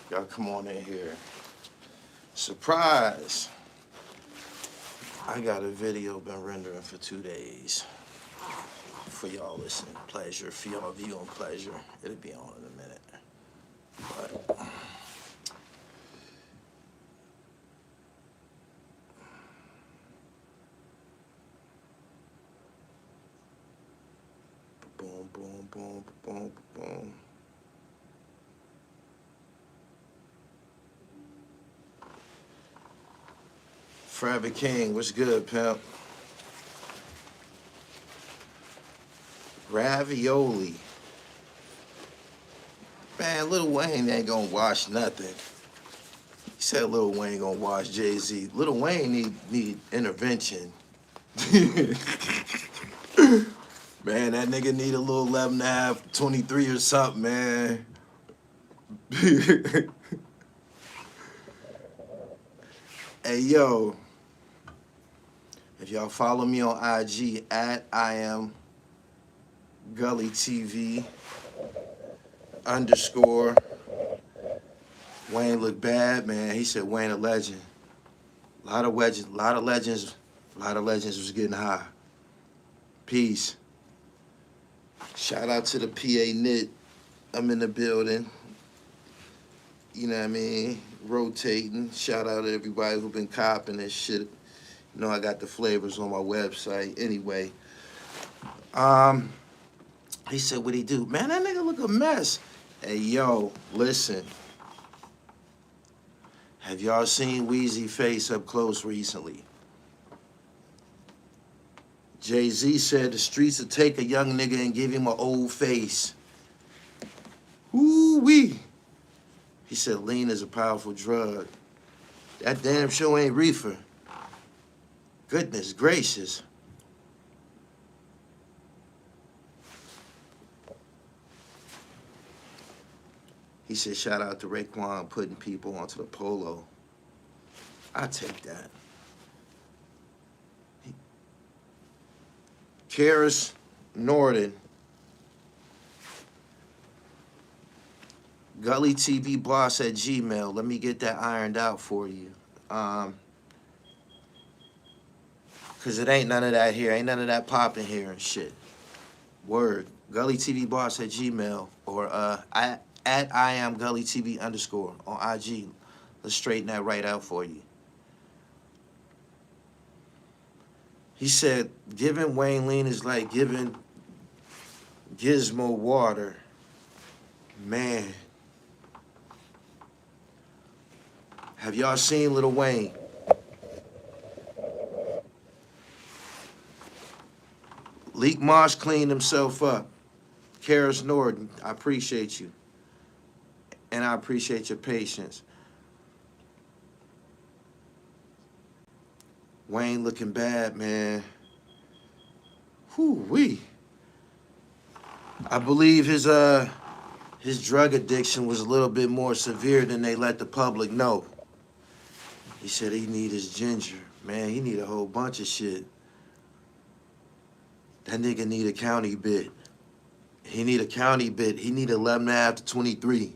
Y'all come on in here. Surprise! I got a video been rendering for 2 days. For y'all listening pleasure, for y'all viewing pleasure. It'll be on in a minute. But boom, boom, boom, boom, boom. Forever King, what's good, pimp? Ravioli. Man, Lil Wayne ain't gonna wash nothing. He said Lil Wayne gonna wash Jay-Z. Lil Wayne need intervention. Man, that nigga need a little 11.5, 23 or something, man. Hey, yo. If y'all follow me on IG, at I am Gully TV _ Wayne look bad, man. He said Wayne a legend. A lot of legends was getting high. Peace. Shout out to the PA Knit. I'm in the building. You know what I mean? Rotating. Shout out to everybody who been copping this shit. You know I got the flavors on my website. Anyway. He said, what'd he do? Man, that nigga look a mess. Hey, yo, listen. Have y'all seen Weezy's face up close recently? Jay-Z said the streets will take a young nigga and give him an old face. Ooh-wee. He said lean is a powerful drug. That damn show ain't reefer. Goodness gracious. He said, shout out to Raekwon putting people onto the polo. I take that. Karis Norden. Gully TV Boss at Gmail. Let me get that ironed out for you. Cause it ain't none of that here. Ain't none of that popping here and shit. Word. Gully TV Boss at Gmail. Or at I am Gully TV _ on IG. Let's straighten that right out for you. He said, giving Wayne lean is like giving Gizmo water. Man. Have y'all seen Lil Wayne? Leak Mosh cleaned himself up. Karis Norden, I appreciate you. And I appreciate your patience. Wayne looking bad, man. Whoo-wee. I believe his drug addiction was a little bit more severe than they let the public know. He said he need his ginger. Man, he need a whole bunch of shit. That nigga need a county bit. He need a county bit. He need 11.5 to 23.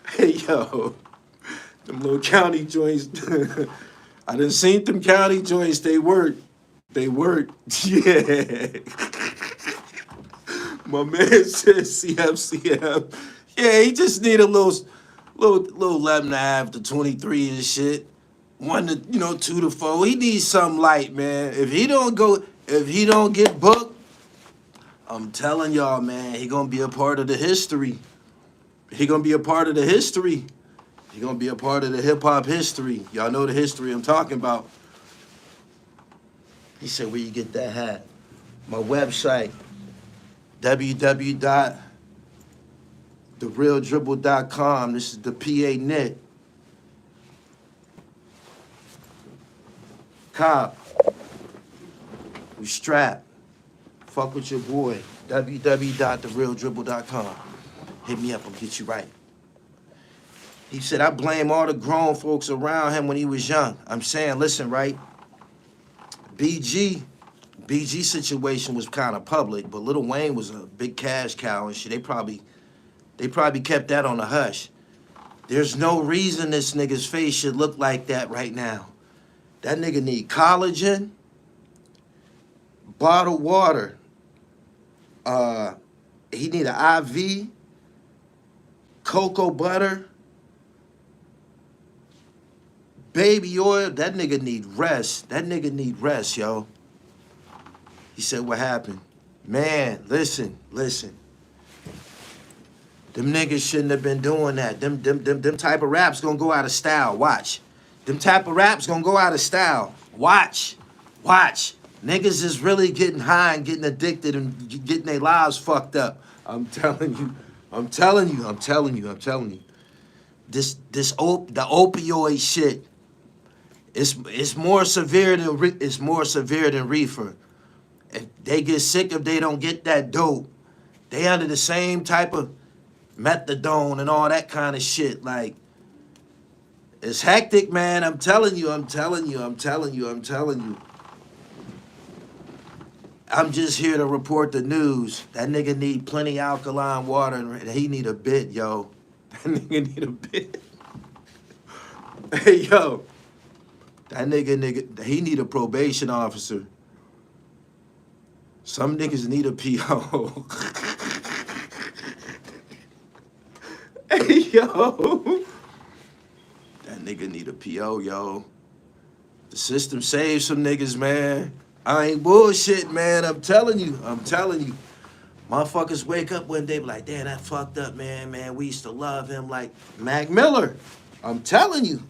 Hey, yo. Them little county joints. I done seen them county joints. They work. They work. Yeah. My man says CF. Yeah, he just need a little 11.5 to 23 and shit. 1 to 2 to 4. He needs something light, man. If he don't get booked, I'm telling y'all, man, he gonna be a part of the history. He gonna be a part of the history. He gonna be a part of the hip hop history. Y'all know the history I'm talking about. He said, where you get that hat? My website, www.therealdribble.com. This is the PA Knit. Cop. We strap. Fuck with your boy. www.therealdribble.com. Hit me up, I'll get you right. He said, I blame all the grown folks around him when he was young. I'm saying, listen, right? BG BG situation was kind of public, but Lil Wayne was a big cash cow and shit. They probably kept that on the hush. There's no reason this nigga's face should look like that right now. That nigga need collagen, bottled water. He need an IV, cocoa butter, baby oil. That nigga need rest. That nigga need rest, yo. He said, what happened? Man, listen. Them niggas shouldn't have been doing that. Them type of raps gonna go out of style. Watch. Them type of raps gonna go out of style. Watch. Niggas is really getting high and getting addicted and getting their lives fucked up. I'm telling you. The opioid shit. It's more severe than reefer. If they get sick if they don't get that dope, they under the same type of methadone and all that kind of shit. Like, it's hectic, man. I'm telling you. I'm just here to report the news. That nigga need plenty alkaline water and he need a bit, yo. That nigga need a bit. Hey, yo. That nigga, he need a probation officer. Some niggas need a PO. Hey, yo. That nigga need a PO, yo. The system saves some niggas, man. I ain't bullshit, man. I'm telling you. Motherfuckers wake up one day be like, damn, that fucked up, man. We used to love him like Mac Miller. I'm telling you.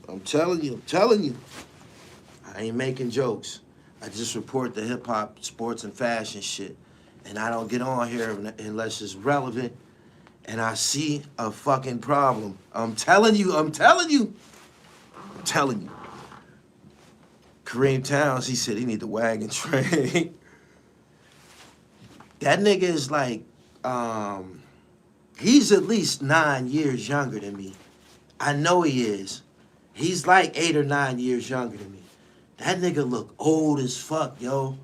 I ain't making jokes. I just report the hip-hop, sports, and fashion shit. And I don't get on here unless it's relevant and I see a fucking problem. I'm telling you. Kareem Towns, he said he need the wagon train. That nigga is like, he's at least 9 years younger than me. I know he is. He's like 8 or 9 years younger than me. That nigga look old as fuck, yo.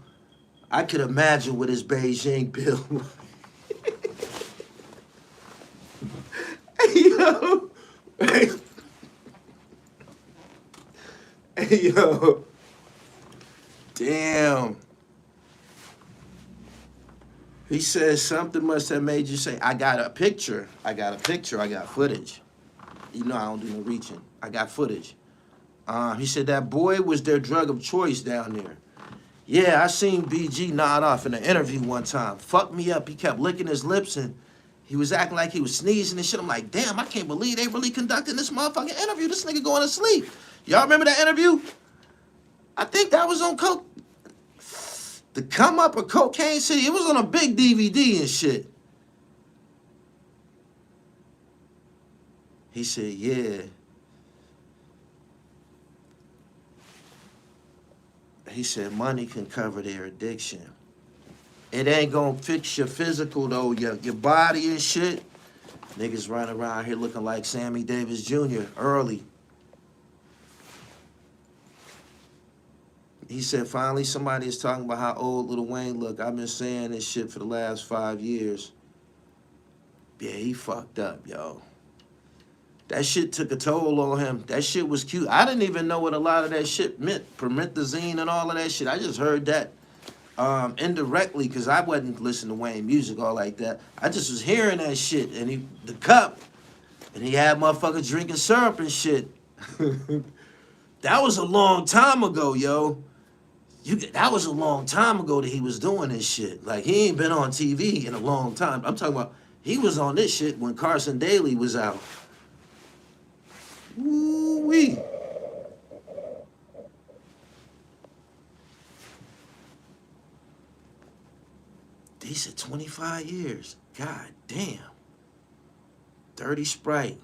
I could imagine what his Beijing build like. Hey, yo. Hey, yo. Damn. He said something must have made you say, I got a picture. I got footage. You know I don't do no reaching. I got footage. He said that boy was their drug of choice down there. Yeah, I seen BG nod off in an interview one time. Fucked me up. He kept licking his lips and he was acting like he was sneezing and shit. I'm like, damn, I can't believe they really conducting this motherfucking interview. This nigga going to sleep. Y'all remember that interview? I think that was on Coke. The Come Up of Cocaine City. It was on a big DVD and shit. He said, yeah. He said, money can cover their addiction. It ain't gonna fix your physical, though, your body and shit. Niggas running around here looking like Sammy Davis Jr. early. He said, finally, somebody is talking about how old Lil Wayne look. I've been saying this shit for the last 5 years. Yeah, he fucked up, yo. That shit took a toll on him. That shit was cute. I didn't even know what a lot of that shit meant. Promethazine and all of that shit. I just heard that indirectly because I wasn't listening to Wayne music all like that. I just was hearing that shit. And the cup. And he had motherfuckers drinking syrup and shit. That was a long time ago, yo. That was a long time ago that he was doing this shit. Like, he ain't been on TV in a long time. I'm talking about, he was on this shit when Carson Daly was out. Woo-wee. They said 25 years. God damn. Dirty Sprite.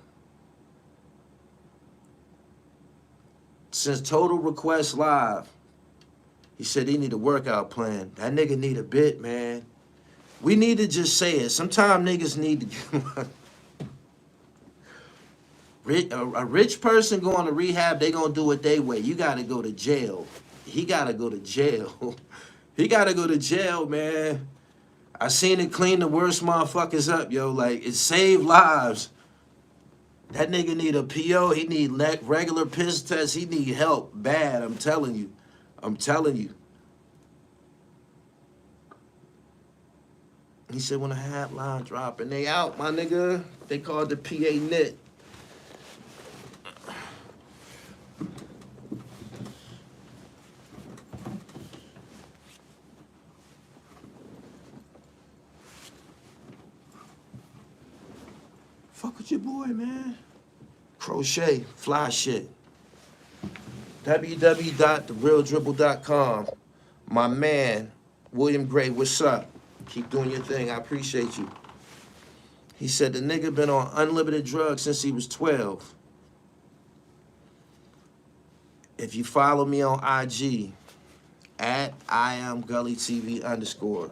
Since Total Request Live, he said he need a workout plan. That nigga need a bit, man. We need to just say it. Sometimes niggas need to get a rich person going to rehab, they gonna do it their way. You gotta go to jail. He gotta go to jail. He gotta go to jail, man. I seen it clean the worst motherfuckers up, yo. Like, it saved lives. That nigga need a PO. He need regular piss tests. He need help bad. I'm telling you. I'm telling you. He said when a hotline drop and they out, my nigga. They called the PA knit. Fuck with your boy, man. Crochet, fly shit. www.therealdribble.com. My man, William Gray, what's up? Keep doing your thing. I appreciate you. He said the nigga been on unlimited drugs since he was 12. If you follow me on IG, at I am Gully TV _,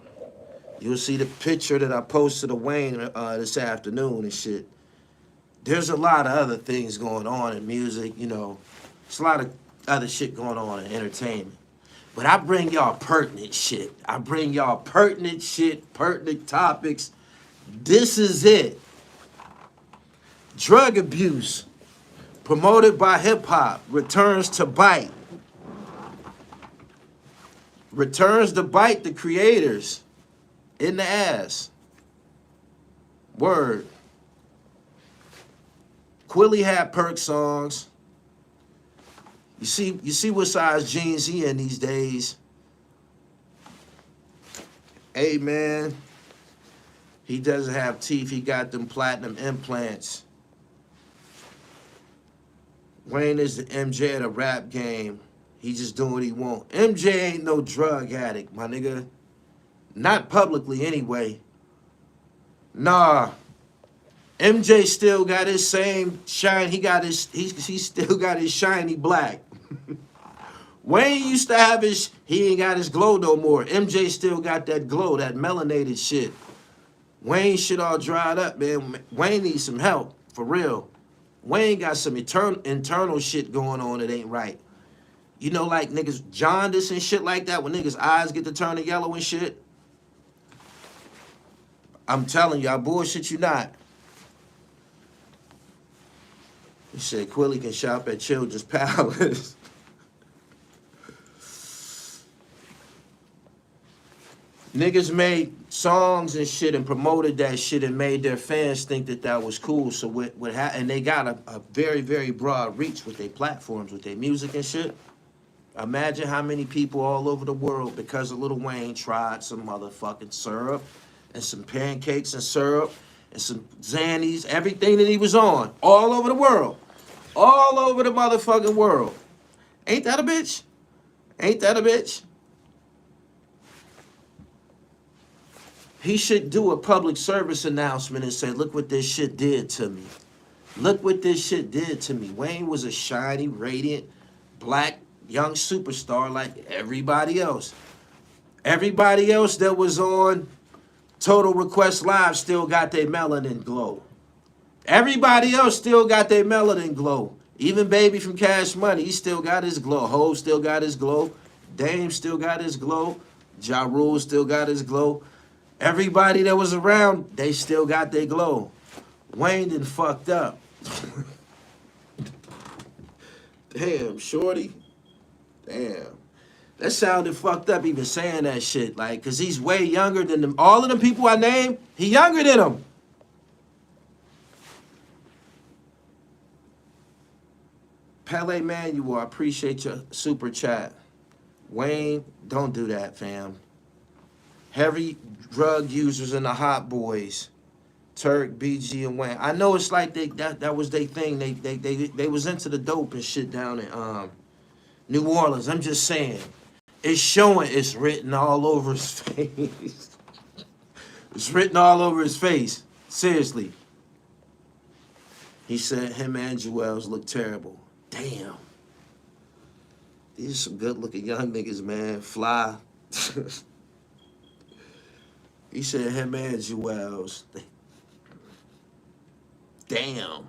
you'll see the picture that I posted of Wayne this afternoon and shit. There's a lot of other things going on in music, you know. There's a lot of other shit going on in entertainment. But I bring y'all pertinent shit. I bring y'all pertinent shit, pertinent topics. This is it. Drug abuse, promoted by hip-hop, returns to bite. Returns to bite the creators in the ass. Word. Quilly had perk songs. You see what size jeans he in these days. Hey, man. He doesn't have teeth. He got them platinum implants. Wayne is the MJ of the rap game. He just doing what he want. MJ ain't no drug addict, my nigga. Not publicly, anyway. Nah. MJ still got his same shine. He still got his shiny black. Wayne used to have his, he ain't got his glow no more. MJ still got that glow, that melanated shit. Wayne shit all dried up, man. Wayne needs some help, for real. Wayne got some internal shit going on that ain't right. You know, like niggas jaundice and shit like that, when niggas' eyes get to turning yellow and shit. I'm telling you, I bullshit you not. He said Quilly can shop at Children's Palace. Niggas made songs and shit and promoted that shit and made their fans think that that was cool. So and they got a very, very broad reach with their platforms, with their music and shit. Imagine how many people all over the world, because of Lil Wayne, tried some motherfucking syrup and some pancakes and syrup and some Xannies, everything that he was on, all over the world. All over the motherfucking world. Ain't that a bitch? Ain't that a bitch? He should do a public service announcement and say, look what this shit did to me. Look what this shit did to me. Wayne was a shiny, radiant, black, young superstar like everybody else. Everybody else that was on Total Request Live still got their melanin glow. Everybody else still got their melanin glow. Even Baby from Cash Money, he still got his glow. Hov still got his glow. Dame still got his glow. THRU still got his glow. Everybody that was around, they still got their glow. Wayne done fucked up. Damn, shorty. Damn. That sounded fucked up even saying that shit. Like, because he's way younger than them. All of them people I named, he younger than them. Pele Manuel, I appreciate your super chat. Wayne, don't do that, fam. Heavy drug users and the hot boys. Turk, BG, and Wayne. I know it's like that was their thing. They was into the dope and shit down in New Orleans. I'm just saying. It's showing, it's written all over his face. It's written all over his face. Seriously. He said him and Juelz look terrible. Damn. These are some good looking young niggas, man. Fly. He said him and Juelz. Damn.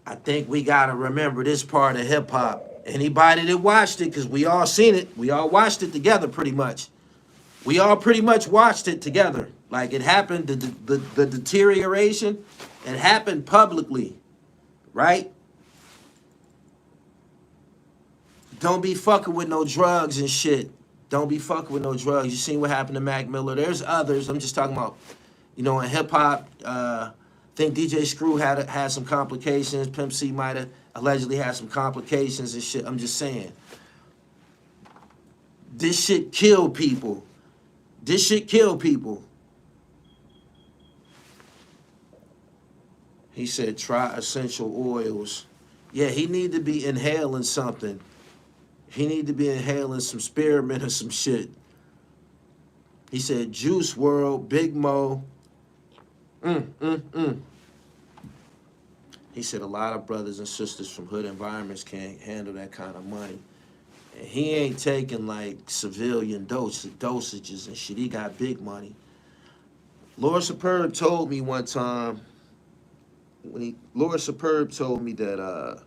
I think we gotta remember this part of hip hop. Anybody that watched it, because we all seen it, we all watched it together pretty much. We all pretty much watched it together. Like it happened, the deterioration, it happened publicly, right? Don't be fucking with no drugs and shit. Don't be fucking with no drugs. You seen what happened to Mac Miller. There's others. I'm just talking about, you know, in hip hop. I think DJ Screw had some complications. Pimp C might have allegedly had some complications and shit. I'm just saying. This shit killed people. This shit killed people. He said, try essential oils. Yeah, he need to be inhaling something. He need to be inhaling some spearmint or some shit. He said, Juice WRLD, Big Mo. He said, a lot of brothers and sisters from hood environments can't handle that kind of money. And he ain't taking like civilian dosages and shit. He got big money. Lord Superb told me one time, Lord Superb told me that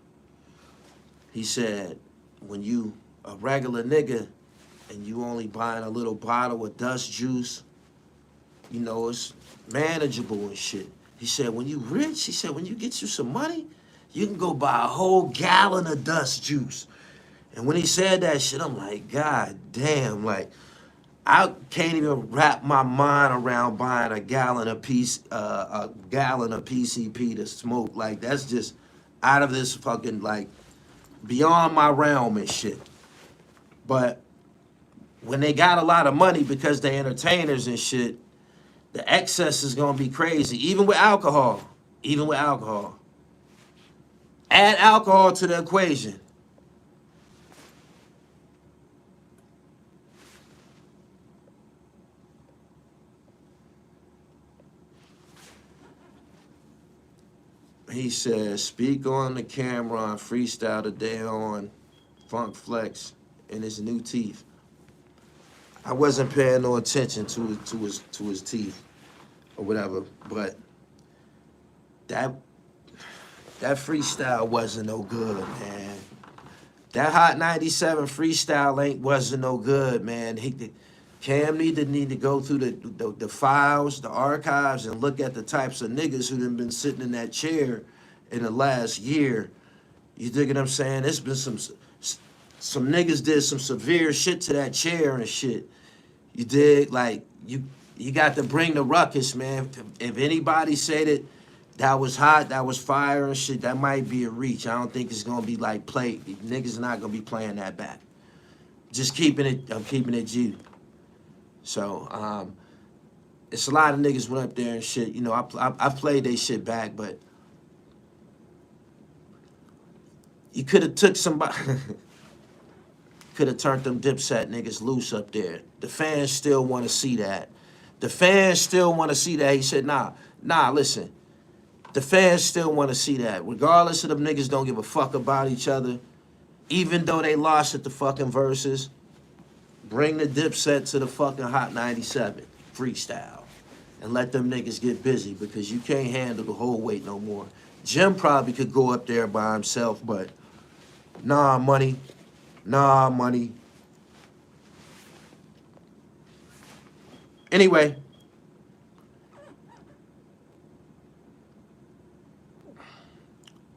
he said, when you a regular nigga and you only buying a little bottle of dust juice, you know, it's manageable and shit. He said, when you rich, he said, when you get you some money, you can go buy a whole gallon of dust juice. And when he said that shit, I'm like, God damn, like, I can't even wrap my mind around buying a gallon of PCP to smoke. Like, that's just out of this fucking, like, beyond my realm and shit. But when they got a lot of money because they entertainers and shit, the excess is gonna be crazy. Even with alcohol. Even with alcohol. Add alcohol to the equation. He says, speak on the camera on freestyle today on Funk Flex in his new teeth. I wasn't paying no attention to his teeth or whatever, but that freestyle wasn't no good, man. That Hot 97 freestyle wasn't no good, man. Cam need to go through the files, the archives, and look at the types of niggas who done been sitting in that chair in the last year. You dig what I'm saying? There's been some niggas did some severe shit to that chair and shit. You dig? Like, you got to bring the ruckus, man. If anybody said that was hot, that was fire and shit, that might be a reach. I don't think it's gonna be like play. Niggas are not gonna be playing that back. Just keeping it G. So, it's a lot of niggas went up there and shit. You know, I played they shit back, but you could have took somebody, could have turned them Dipset niggas loose up there. The fans still want to see that. The fans still want to see that. He said, nah, listen. The fans still want to see that. Regardless of them niggas don't give a fuck about each other, even though they lost at the fucking verses, bring the Dipset to the fucking Hot 97 freestyle and let them niggas get busy because you can't handle the whole weight no more. Jim probably could go up there by himself, but nah, money. Anyway.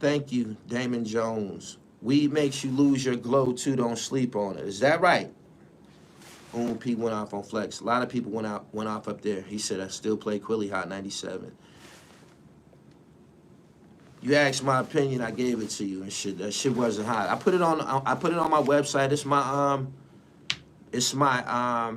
Thank you, Damon Jones. Weed makes you lose your glow too, don't sleep on it. Is that right? P went off on Flex. A lot of people went off up there. He said, I still play Quilly Hot 97. You asked my opinion, I gave it to you and shit. That shit wasn't hot. I put it on my website. It's my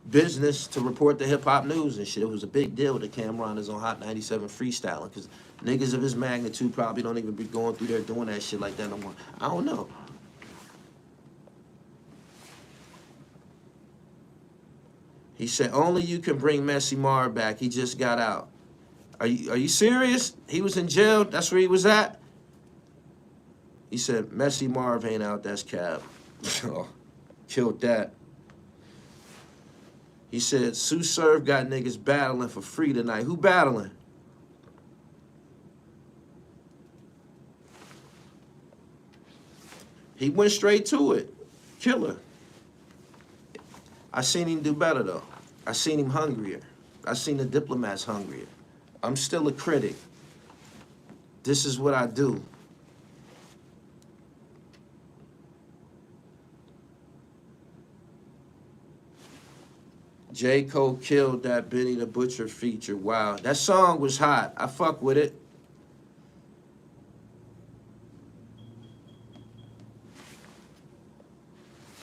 business to report the hip hop news and shit. It was a big deal that Cameron is on Hot 97 freestyling because niggas of his magnitude probably don't even be going through there doing that shit like that no more. I don't know. He said, only you can bring Messy Marv back. He just got out. Are you serious? He was in jail? That's where he was at? He said, Messy Marv ain't out, that's cap. Oh, killed that. He said, Sue Surf got niggas battling for free tonight. Who battling? He went straight to it. Killer. I seen him do better, though. I seen him hungrier. I seen the Diplomats hungrier. I'm still a critic. This is what I do. J. Cole killed that Benny the Butcher feature. Wow. That song was hot. I fuck with it.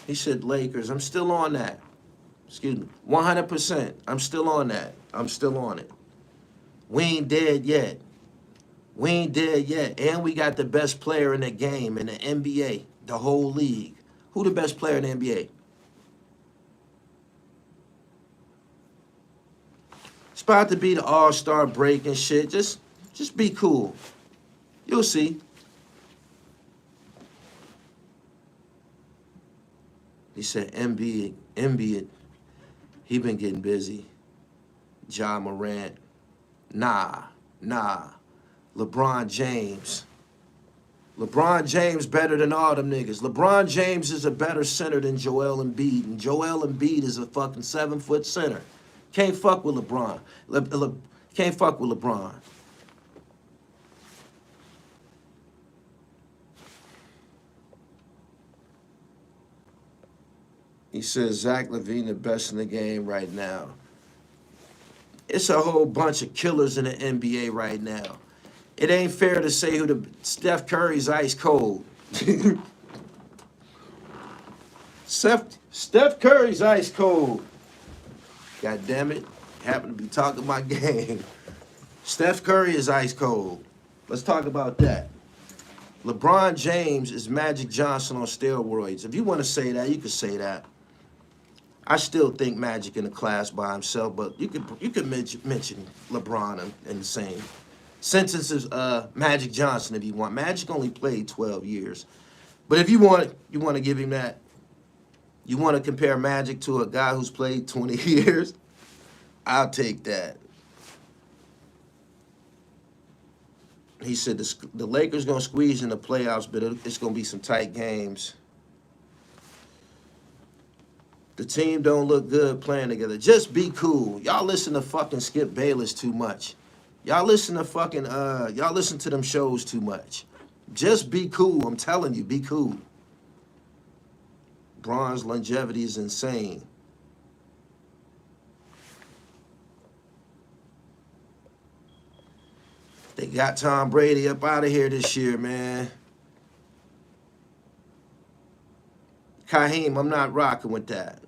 He said Lakers. I'm still on that. Excuse me. 100%. I'm still on that. I'm still on it. We ain't dead yet. We ain't dead yet. And we got the best player in the game, in the NBA, the whole league. Who the best player in the NBA? It's about to be the all-star break and shit. Just be cool. You'll see. He said Embiid, he been getting busy. Ja Morant, nah. LeBron James better than all them niggas. LeBron James is a better center than Joel Embiid, and Joel Embiid is a fucking 7-foot center. Can't fuck with LeBron. Can't fuck with LeBron. He says Zach LaVine the best in the game right now. It's a whole bunch of killers in the NBA right now. It ain't fair to say who the Steph Curry's ice cold. Steph Curry's ice cold. God damn it. Happen to be talking my game. Steph Curry is ice cold. Let's talk about that. LeBron James is Magic Johnson on steroids. If you want to say that, you can say that. I still think Magic in the class by himself, but you could mention LeBron in the same sentences. Magic Johnson, if you want. Magic only played 12 years, but if you want to give him that. You want to compare Magic to a guy who's played 20 years? I'll take that. He said the Lakers gonna squeeze in the playoffs, but it's gonna be some tight games. The team don't look good playing together. Just be cool. Y'all listen to fucking Skip Bayless too much. Y'all listen to them shows too much. Just be cool. I'm telling you, be cool. Bron's longevity is insane. They got Tom Brady up out of here this year, man. Kaheem, I'm not rocking with that.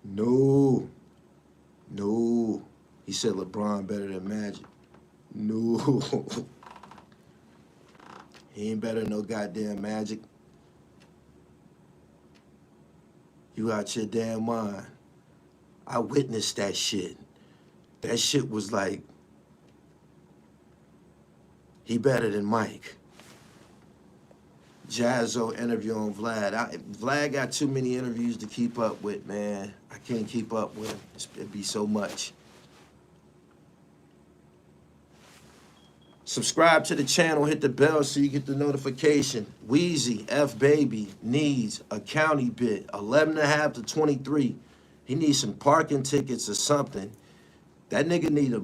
No. He said LeBron better than Magic. No. He ain't better than no goddamn Magic. You out your damn mind. I witnessed that shit. That shit was like, he better than Mike. Jazzo interview on Vlad. Vlad got too many interviews to keep up with, man. I can't keep up with him. It'd be so much. Subscribe to the channel, hit the bell so you get the notification. Wheezy, F Baby, needs a county bid, 11.5 to 23. He needs some parking tickets or something. That nigga need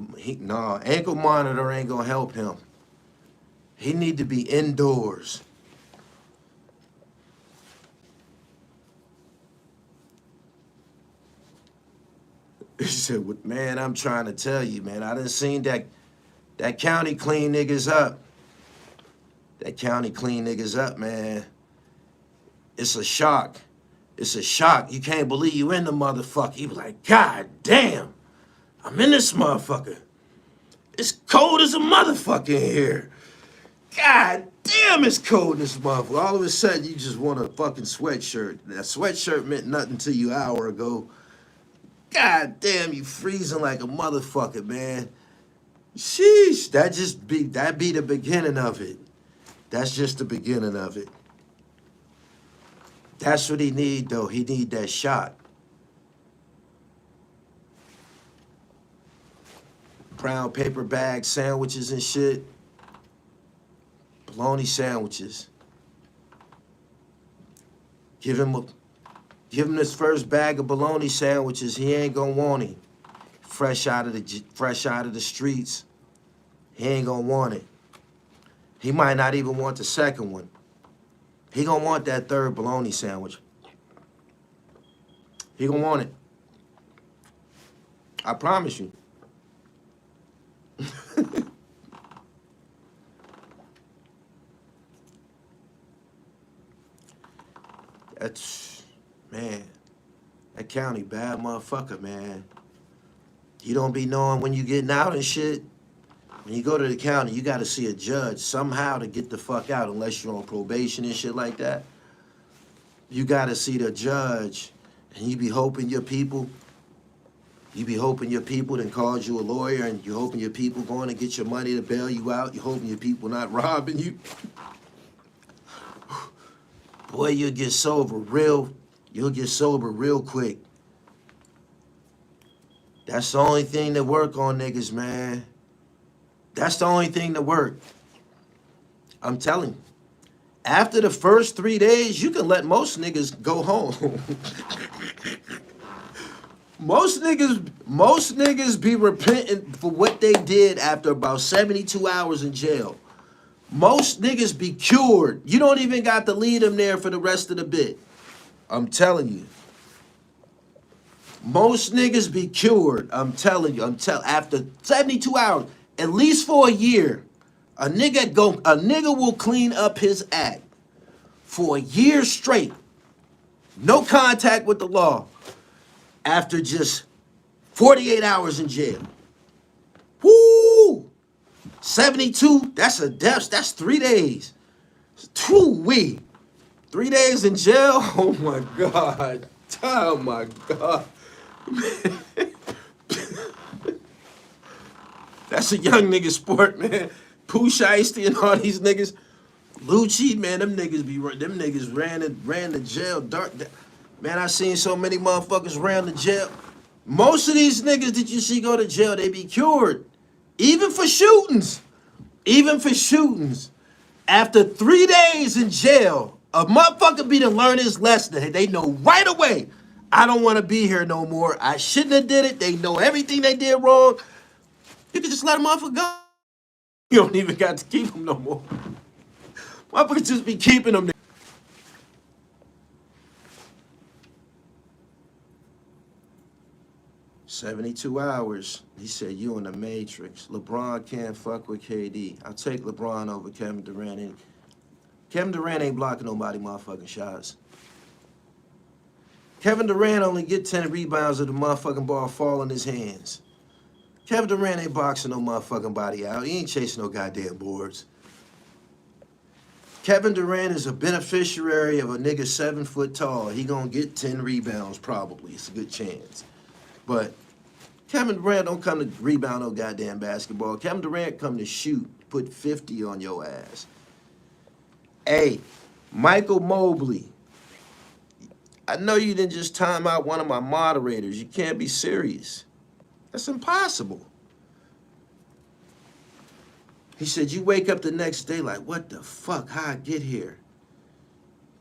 ankle monitor ain't gonna help him. He need to be indoors. He said, man, I'm trying to tell you, man, I done seen that county clean niggas up. That county clean niggas up, man. It's a shock. It's a shock. You can't believe you in the motherfucker. You be like, God damn, I'm in this motherfucker. It's cold as a motherfucker in here. God damn, it's cold in this motherfucker. All of a sudden, you just want a fucking sweatshirt. That sweatshirt meant nothing to you an hour ago. God damn, you freezing like a motherfucker, man. Sheesh, that be the beginning of it. That's just the beginning of it. That's what he need, though. He need that shot. Brown paper bag sandwiches and shit. Bologna sandwiches. Give him his first bag of bologna sandwiches. He ain't gonna want it. Fresh out of the streets. He ain't gonna want it. He might not even want the second one. He gonna want that third bologna sandwich. He gonna want it. I promise you. That's, man, that county bad motherfucker, man. You don't be knowing when you getting out and shit. When you go to the county, you got to see a judge somehow to get the fuck out, unless you're on probation and shit like that. You got to see the judge, and you be hoping your people then calls you a lawyer, and you hoping your people going to get your money to bail you out. You hoping your people not robbing you. Boy, you'll get sober real quick. That's the only thing that work on niggas, man. That's the only thing that work. I'm telling you. After the first 3 days, you can let most niggas go home. Most niggas be repentant for what they did after about 72 hours in jail. Most niggas be cured. You don't even got to leave them there for the rest of the bit. I'm telling you. Most niggas be cured. I'm telling you. After 72 hours, at least for a year, a nigga will clean up his act for a year straight. No contact with the law. After just 48 hours in jail. Woo! 72, that's a death. That's 3 days. 2 weeks. 3 days in jail? Oh my God. Oh my God. That's a young nigga sport, man. Pooh Shiesty and all these niggas. Lucci, man, them niggas ran to jail. Man, I seen so many motherfuckers ran to jail. Most of these niggas that you see go to jail, they be cured. Even for shootings. After 3 days in jail, a motherfucker be to learn his lesson. They know right away, I don't want to be here no more. I shouldn't have did it. They know everything they did wrong. You can just let a motherfucker go. You don't even got to keep them no more. Motherfuckers just be keeping them there. 72 hours. He said, you in the Matrix. LeBron can't fuck with KD. I'll take LeBron over Kevin Durant. Kevin Durant ain't blocking nobody motherfucking shots. Kevin Durant only get 10 rebounds if the motherfucking ball fall in his hands. Kevin Durant ain't boxing no motherfucking body out. He ain't chasing no goddamn boards. Kevin Durant is a beneficiary of a nigga 7 foot tall. He gonna get 10 rebounds probably. It's a good chance. But Kevin Durant don't come to rebound no goddamn basketball. Kevin Durant come to shoot, put 50 on your ass. Hey, Michael Mobley, I know you didn't just time out one of my moderators. You can't be serious. That's impossible. He said, you wake up the next day like, what the fuck, how I get here?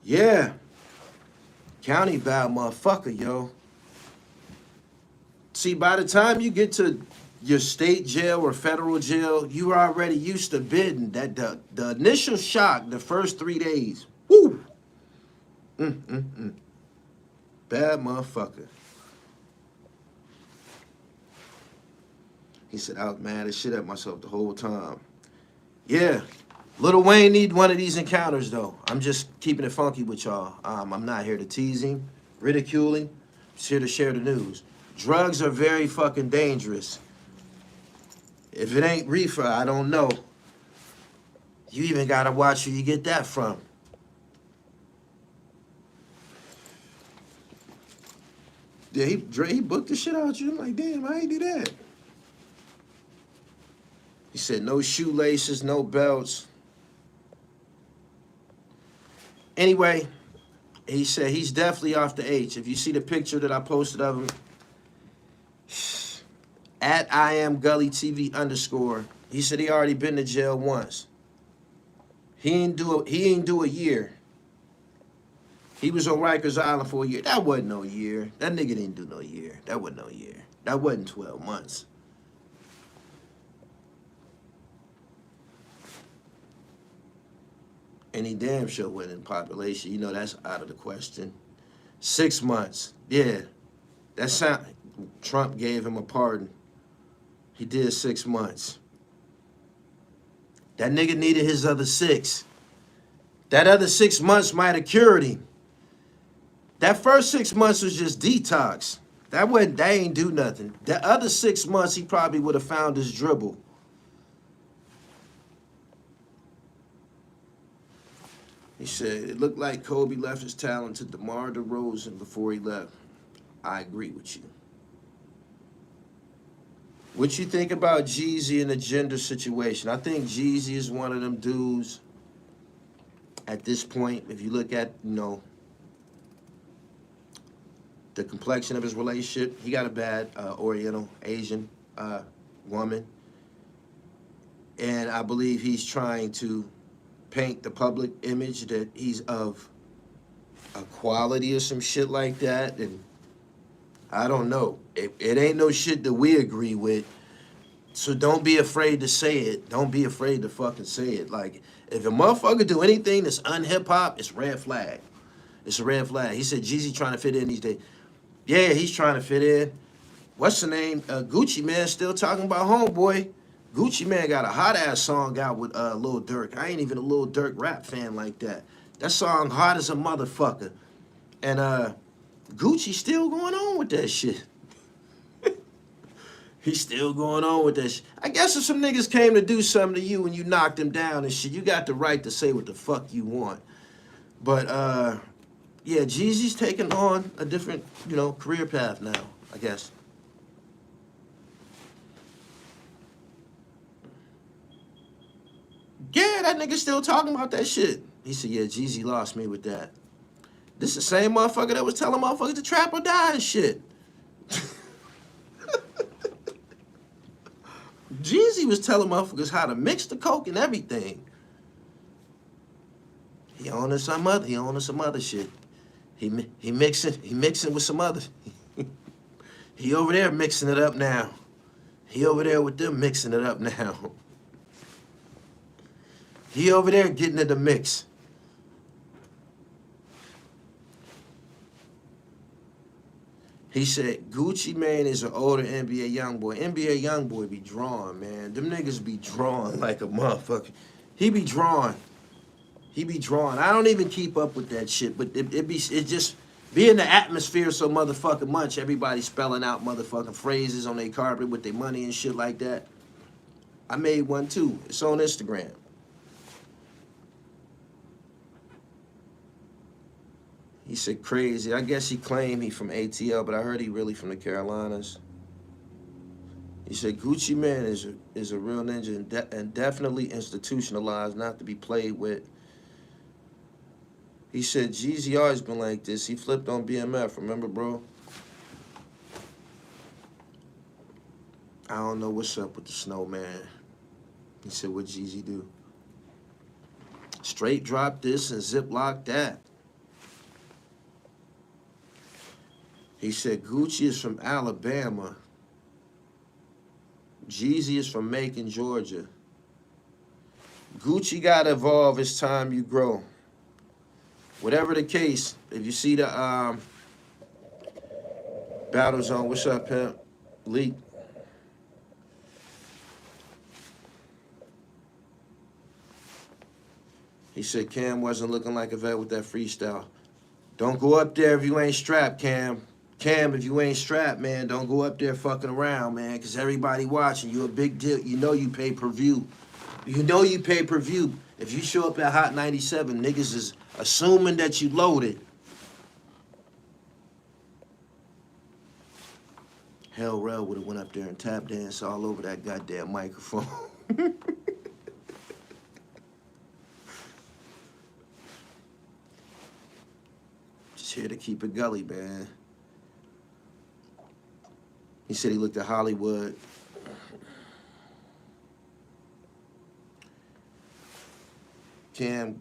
Yeah. County bad motherfucker, yo. See, by the time you get to your state jail or federal jail, you are already used to bidding. That the initial shock, the first 3 days, woo! Bad motherfucker. He said, I was mad as shit at myself the whole time. Yeah, Lil Wayne need one of these encounters, though. I'm just keeping it funky with y'all. I'm not here to tease him, ridicule him. I'm just here to share the news. Drugs are very fucking dangerous. If it ain't reefer, I don't know. You even gotta watch who you get that from. Yeah, he booked the shit out you. I'm like, damn, I ain't do that. He said no shoelaces, no belts. Anyway, he said he's definitely off the H. If you see the picture that I posted of him, at I am Gully TV _, he said he already been to jail once. He ain't do a year. He was on Rikers Island for a year. That wasn't no year. That nigga didn't do no year. That wasn't no year. That wasn't 12 months. And he damn sure went in population. You know, that's out of the question. 6 months. Yeah. That sound. Trump gave him a pardon. He did 6 months. That nigga needed his other 6. That other 6 months might have cured him. That first 6 months was just detox. That ain't do nothing. The other 6 months, he probably would have found his dribble. He said, it looked like Kobe left his talent to DeMar DeRozan before he left. I agree with you. What you think about Jeezy and the gender situation? I think Jeezy is one of them dudes at this point, if you look at, you know, the complexion of his relationship, he got a bad Oriental, Asian woman. And I believe he's trying to paint the public image that he's of equality or some shit like that. And I don't know. It ain't no shit that we agree with. So don't be afraid to say it. Don't be afraid to fucking say it. Like, if a motherfucker do anything that's un-hip-hop, it's red flag. It's a red flag. He said Jeezy trying to fit in these days. Yeah, he's trying to fit in. What's the name? Gucci Man still talking about homeboy. Gucci Man got a hot-ass song out with Lil Durk. I ain't even a Lil Durk rap fan like that. That song hot as a motherfucker. And Gucci still going on with that shit. He's still going on with that shit. I guess if some niggas came to do something to you and you knocked them down and shit, you got the right to say what the fuck you want. But, yeah, Jeezy's taking on a different, you know, career path now, I guess. Yeah, that nigga still talking about that shit. He said, yeah, Jeezy lost me with that. This the same motherfucker that was telling motherfuckers to trap or die and shit. Jeezy was telling motherfuckers how to mix the coke and everything. He on to some other shit. He mixing with some other. He over there mixing it up now. He over there with them mixing it up now. He over there getting in the mix. He said, Gucci Mane is an older NBA YoungBoy. NBA YoungBoy be drawing, man. Them niggas be drawing like a motherfucker. He be drawing. He be drawing. I don't even keep up with that shit, but it just be in the atmosphere so motherfucking much. Everybody spelling out motherfucking phrases on their carpet with their money and shit like that. I made one too. It's on Instagram. He said crazy. I guess he claimed he from ATL, but I heard he really from the Carolinas. He said Gucci Mane is a real ninja and definitely institutionalized, not to be played with. He said Jeezy always been like this. He flipped on BMF. Remember, bro? I don't know what's up with the snowman. He said, what Jeezy do? Straight drop this and ziplock that. He said Gucci is from Alabama. Jeezy is from Macon, Georgia. Gucci gotta evolve as time you grow. Whatever the case, if you see the Battle Zone, what's up, pimp? Leak. He said Cam wasn't looking like a vet with that freestyle. Don't go up there if you ain't strapped, Cam. Cam, if you ain't strapped, man, don't go up there fucking around, man, because everybody watching. You a big deal. You know you pay per view. You know you pay per view. If you show up at Hot 97, niggas is assuming that you loaded. Hell, Rel would have went up there and tap danced all over that goddamn microphone. Just here to keep it gully, man. He said he looked at Hollywood. Cam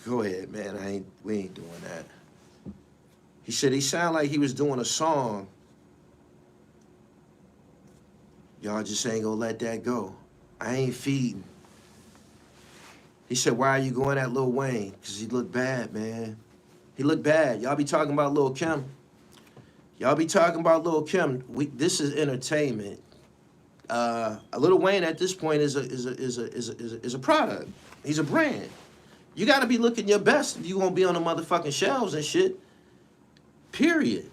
Go ahead, man. We ain't doing that. He said he sounded like he was doing a song. Y'all just ain't gonna let that go. I ain't feeding. He said, why are you going at Lil Wayne? Because he looked bad, man. He looked bad. Y'all be talking about Lil Kim. Y'all be talking about Lil Kim. This is entertainment. Lil Wayne at this point is a product. He's a brand. You got to be looking your best if you gonna be on the motherfucking shelves and shit. Period.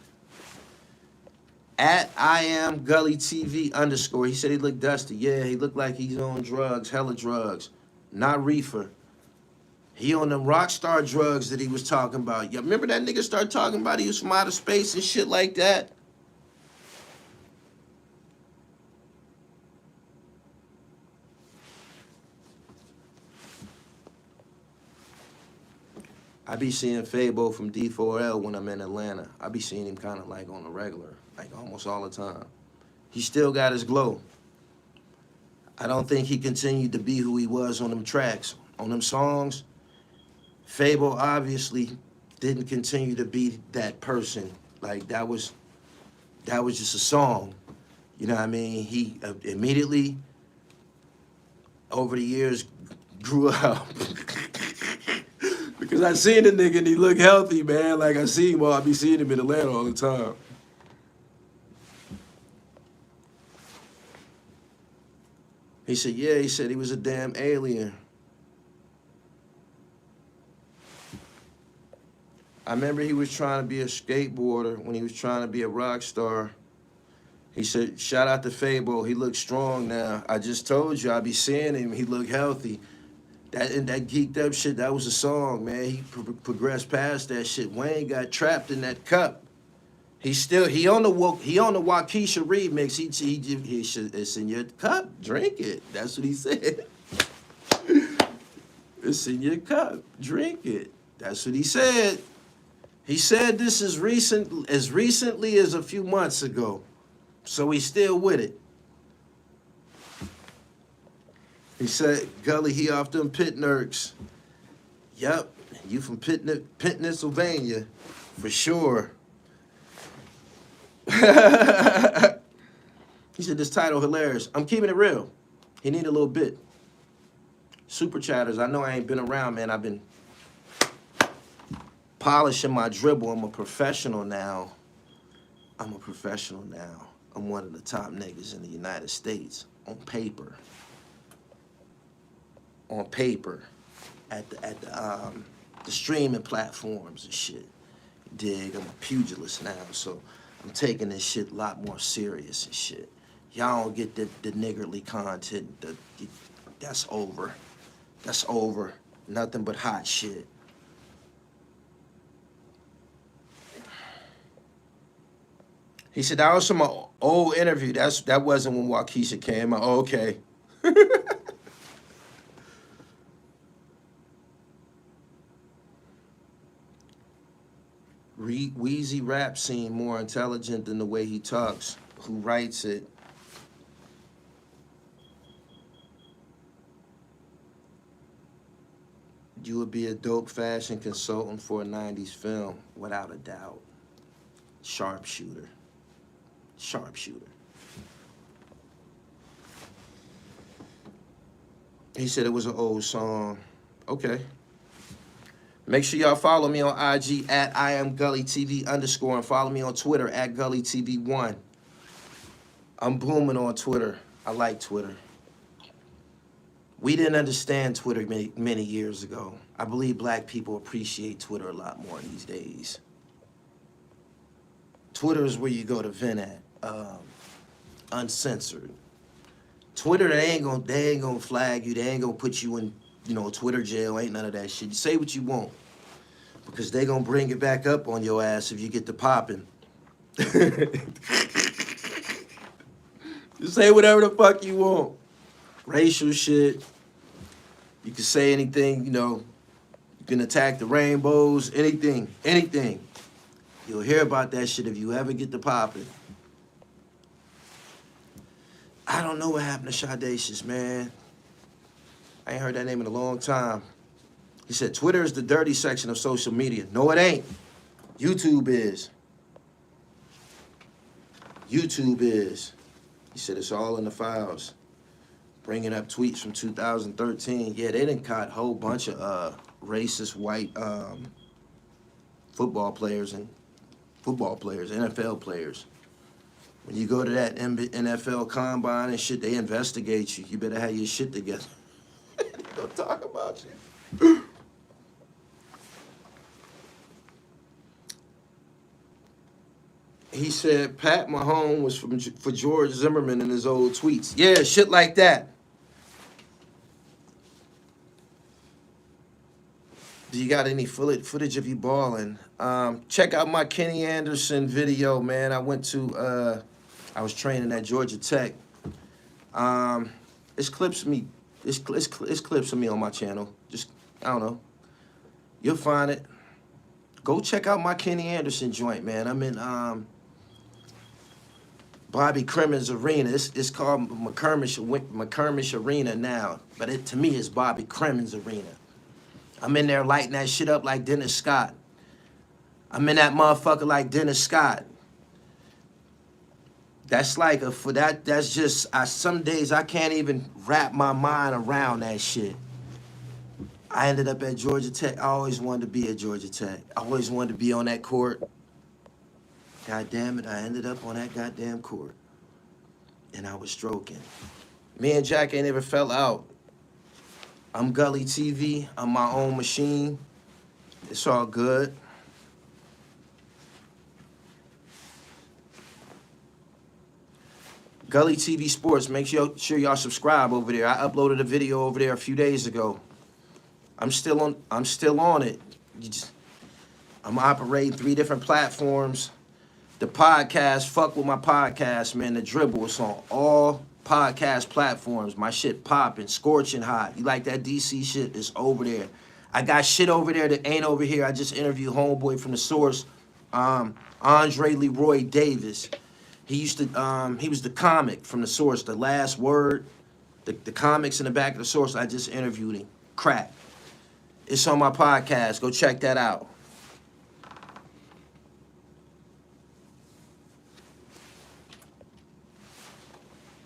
At I am Gully TV _ He said he looked dusty. Yeah, he looked like he's on drugs, hella drugs. Not reefer. He on them rock star drugs that he was talking about. Yeah, remember that nigga started talking about he was from outer space and shit like that? I be seeing Fabo from D4L when I'm in Atlanta. I be seeing him kind of like on the regular, like almost all the time. He still got his glow. I don't think he continued to be who he was on them tracks. On them songs, Fabo obviously didn't continue to be that person. Like that was just a song. You know what I mean? He immediately, over the years, grew up. Because I seen the nigga and he look healthy, man. Like I see him, I be seeing him in Atlanta all the time. He said, yeah, he said he was a damn alien. I remember he was trying to be a skateboarder when he was trying to be a rock star. He said, shout out to Fabo, he looks strong now. I just told you, I be seeing him, he look healthy. That geeked up shit, that was a song, man. He progressed past that shit. Wayne got trapped in that cup. He on the Waukesha remix. He should, it's in your cup, drink it. That's what he said. It's in your cup, drink it. That's what he said. He said this as recently as a few months ago. So he's still with it. He said, Gully, he off them pit nerks. Yep, you from Pennsylvania, for sure. He said, this title hilarious. I'm keeping it real. He need a little bit. Super chatters, I know I ain't been around, man. I've been polishing my dribble. I'm a professional now. I'm one of the top niggas in the United States on paper. At the streaming platforms and shit. Dig, I'm a pugilist now, so I'm taking this shit a lot more serious and shit. Y'all don't get the niggerly content. That's over. That's over. Nothing but hot shit. He said, that was from an old interview. That wasn't when Waukesha came out. Oh, okay. Weezy rap scene more intelligent than the way he talks. Who writes it? You would be a dope fashion consultant for a 90s film, without a doubt. Sharpshooter. He said it was an old song. Okay. Make sure y'all follow me on IG at I am Gully TV _ and follow me on Twitter at Gully TV 1. I'm booming on Twitter. I like Twitter. We didn't understand Twitter many years ago. I believe black people appreciate Twitter a lot more these days. Twitter is where you go to vent at, uncensored. Twitter, they ain't gonna flag you. They ain't gonna put you in, Twitter jail. Ain't none of that shit. You say what you want, because they gonna bring it back up on your ass if you get to popping. You say whatever the fuck you want. Racial shit. You can say anything, you can attack the rainbows, anything. You'll hear about that shit if you ever get to popping. I don't know what happened to Shadacious, man. I ain't heard that name in a long time. He said, Twitter is the dirty section of social media. No, it ain't. YouTube is. YouTube is. He said, it's all in the files. Bringing up tweets from 2013. Yeah, they done caught a whole bunch of racist white football players, NFL players. When you go to that NFL combine and shit, they investigate you. You better have your shit together. They don't talk about you. He said Pat Mahomes was for George Zimmerman in his old tweets. Yeah, shit like that. Do you got any footage of you balling? Check out my Kenny Anderson video, man. I was training at Georgia Tech. It's clips of me. It's clips of me on my channel. Just, I don't know. You'll find it. Go check out my Kenny Anderson joint, man. I'm in Bobby Crimmins Arena. It's called McCormish Arena now, but to me it's Bobby Crimmins Arena. I'm in there lighting that shit up like Dennis Scott. I'm in that motherfucker like Dennis Scott. That's like that's just, some days I can't even wrap my mind around that shit. I ended up at Georgia Tech. I always wanted to be at Georgia Tech. I always wanted to be on that court. God damn it, I ended up on that goddamn court. And I was stroking. Me and Jack ain't ever fell out. I'm Gully TV. I'm my own machine. It's all good. Gully TV Sports. Make sure y'all subscribe over there. I uploaded a video over there a few days ago. I'm still on it. I'm operating 3 different platforms. The podcast, fuck with my podcast, man. The Dribble, it's on all podcast platforms. My shit popping, scorching hot. You like that DC shit? It's over there. I got shit over there that ain't over here. I just interviewed homeboy from the Source, Andre Leroy Davis. He used to, he was the comic from the Source, The Last Word, the comics in the back of the Source. I just interviewed him. Crack. It's on my podcast. Go check that out.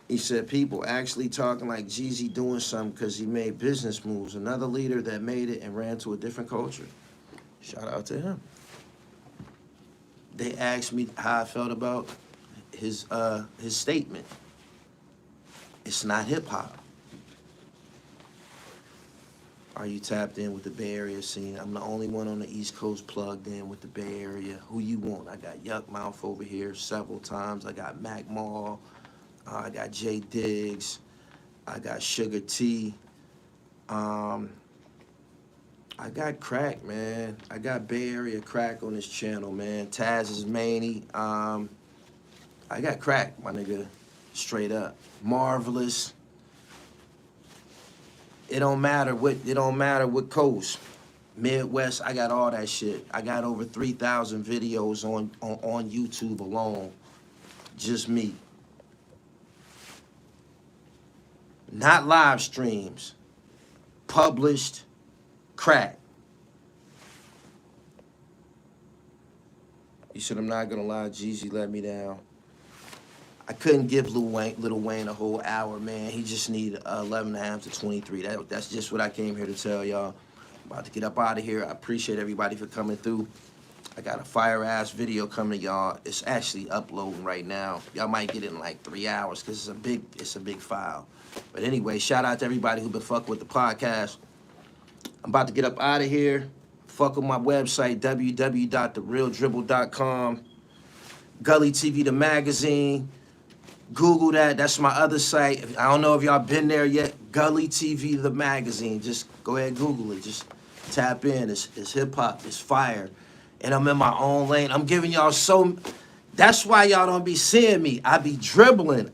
He said people actually talking like Jeezy doing something because he made business moves. Another leader that made it and ran to a different culture. Shout out to him. They asked me how I felt about his statement. It's not hip hop. Are you tapped in with the Bay Area scene? I'm the only one on the East Coast plugged in with the Bay Area. Who you want? I got Yuck Mouth over here several times. I got Mac Mall. I got Jay Diggs. I got Sugar T. I got Crack, man. I got Bay Area Crack on this channel, man. Taz is Maney. I got Crack, my nigga. Straight up. Marvelous. It don't matter what coast. Midwest, I got all that shit. I got over 3,000 videos on YouTube alone. Just me. Not live streams. Published Crack. You said I'm not gonna lie, Jeezy let me down. I couldn't give Lil Wayne a whole hour, man. He just needed 11.5 to 23. That's just what I came here to tell y'all. I'm about to get up out of here. I appreciate everybody for coming through. I got a fire-ass video coming to y'all. It's actually uploading right now. Y'all might get it in like 3 hours because it's a big file. But anyway, shout out to everybody who been fucking with the podcast. I'm about to get up out of here. Fuck with my website, www.therealdribble.com. Gully TV, the magazine. Google that. That's my other site. I don't know if y'all been there yet. Gully TV, the magazine. Just go ahead and Google it. Just tap in. It's hip-hop. It's fire. And I'm in my own lane. I'm giving y'all so... That's why y'all don't be seeing me. I be dribbling.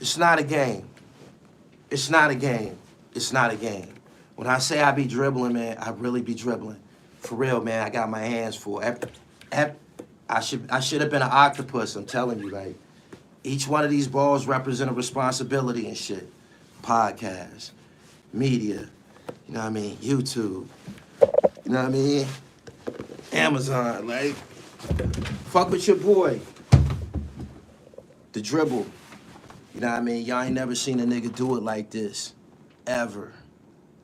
It's not a game. It's not a game. It's not a game. When I say I be dribbling, man, I really be dribbling. For real, man, I got my hands full. I should have been an octopus, I'm telling you, like, each one of these balls represent a responsibility and shit. Podcast, media, you know what I mean, YouTube, you know what I mean? Amazon, like, fuck with your boy. The dribble, you know what I mean? Y'all ain't never seen a nigga do it like this, ever,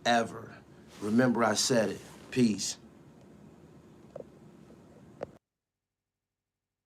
ever. Remember I said it. Peace.